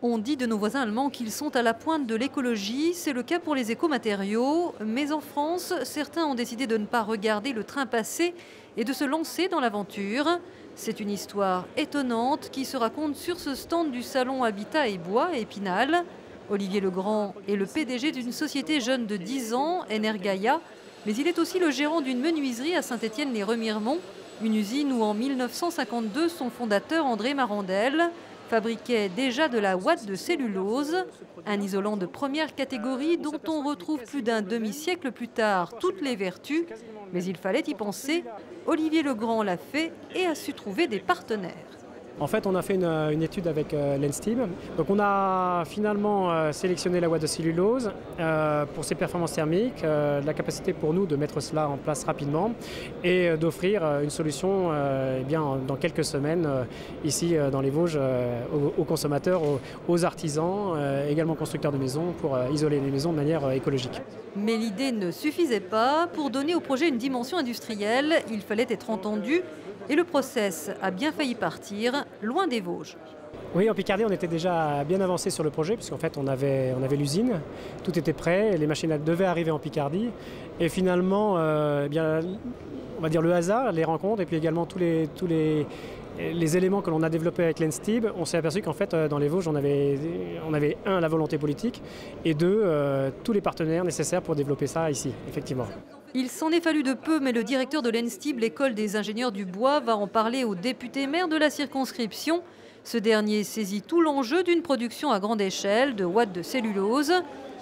On dit de nos voisins allemands qu'ils sont à la pointe de l'écologie, c'est le cas pour les écomatériaux. Mais en France, certains ont décidé de ne pas regarder le train passer et de se lancer dans l'aventure. C'est une histoire étonnante qui se raconte sur ce stand du salon Habitat et Bois à Épinal. Olivier Legrand est le PDG d'une société jeune de 10 ans, Energaia, mais il est aussi le gérant d'une menuiserie à Saint-Étienne-les-Remiremont, une usine où en 1952 son fondateur André Marandel fabriquait déjà de la ouate de cellulose, un isolant de première catégorie dont on retrouve plus d'un demi-siècle plus tard toutes les vertus. Mais il fallait y penser. Olivier Legrand l'a fait et a su trouver des partenaires. En fait, on a fait une étude avec Lenstib. Donc on a finalement sélectionné la ouate de cellulose pour ses performances thermiques, la capacité pour nous de mettre cela en place rapidement et d'offrir une solution dans quelques semaines ici dans les Vosges aux consommateurs, aux artisans, également constructeurs de maisons pour isoler les maisons de manière écologique. Mais l'idée ne suffisait pas. Pour donner au projet une dimension industrielle, il fallait être entendu. Et le process a bien failli partir, loin des Vosges. Oui, en Picardie, on était déjà bien avancé sur le projet, puisqu'en fait, on avait l'usine, tout était prêt, les machines devaient arriver en Picardie. Et finalement, on va dire le hasard, les rencontres, et puis également tous les éléments que l'on a développés avec Lenstib, on s'est aperçu qu'en fait, dans les Vosges, on avait un, la volonté politique, et deux, tous les partenaires nécessaires pour développer ça ici, effectivement. Il s'en est fallu de peu, mais le directeur de l'Enstib, l'école des ingénieurs du bois, va en parler au député maire de la circonscription. Ce dernier saisit tout l'enjeu d'une production à grande échelle de ouate de cellulose.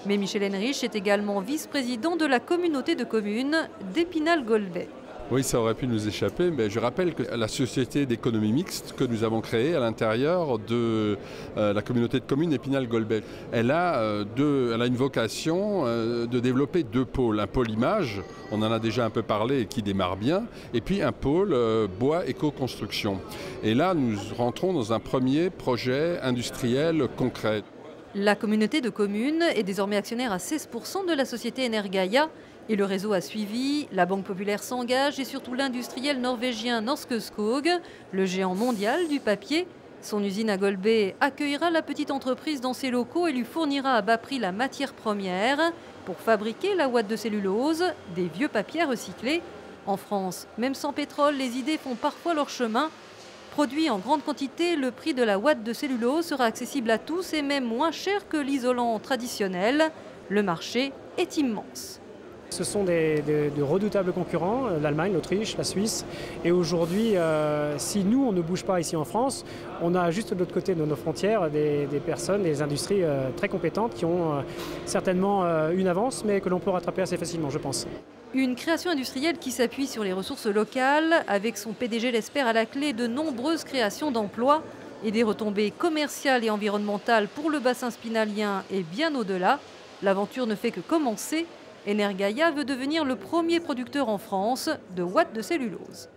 Mais Michel Henrich est également vice-président de la communauté de communes d'Épinal-Golbet. Oui, ça aurait pu nous échapper, mais je rappelle que la société d'économie mixte que nous avons créée à l'intérieur de la communauté de communes Épinal-Golbet, elle a une vocation de développer deux pôles. Un pôle image, on en a déjà un peu parlé et qui démarre bien, et puis un pôle bois éco-construction. Et là, nous rentrons dans un premier projet industriel concret. La communauté de communes est désormais actionnaire à 16% de la société Energaia. Et le réseau a suivi, la Banque populaire s'engage et surtout l'industriel norvégien Norske Skog, le géant mondial du papier. Son usine à Golbet accueillera la petite entreprise dans ses locaux et lui fournira à bas prix la matière première pour fabriquer la ouate de cellulose, des vieux papiers recyclés. En France, même sans pétrole, les idées font parfois leur chemin. Produit en grande quantité, le prix de la ouate de cellulose sera accessible à tous et même moins cher que l'isolant traditionnel. Le marché est immense. Ce sont de redoutables concurrents, l'Allemagne, l'Autriche, la Suisse. Et aujourd'hui, si nous, on ne bouge pas ici en France, on a juste de l'autre côté de nos frontières des personnes, des industries très compétentes qui ont certainement une avance, mais que l'on peut rattraper assez facilement, je pense. Une création industrielle qui s'appuie sur les ressources locales, avec son PDG l'espère à la clé de nombreuses créations d'emplois et des retombées commerciales et environnementales pour le bassin spinalien et bien au-delà. L'aventure ne fait que commencer. Energaia veut devenir le premier producteur en France de ouate de cellulose.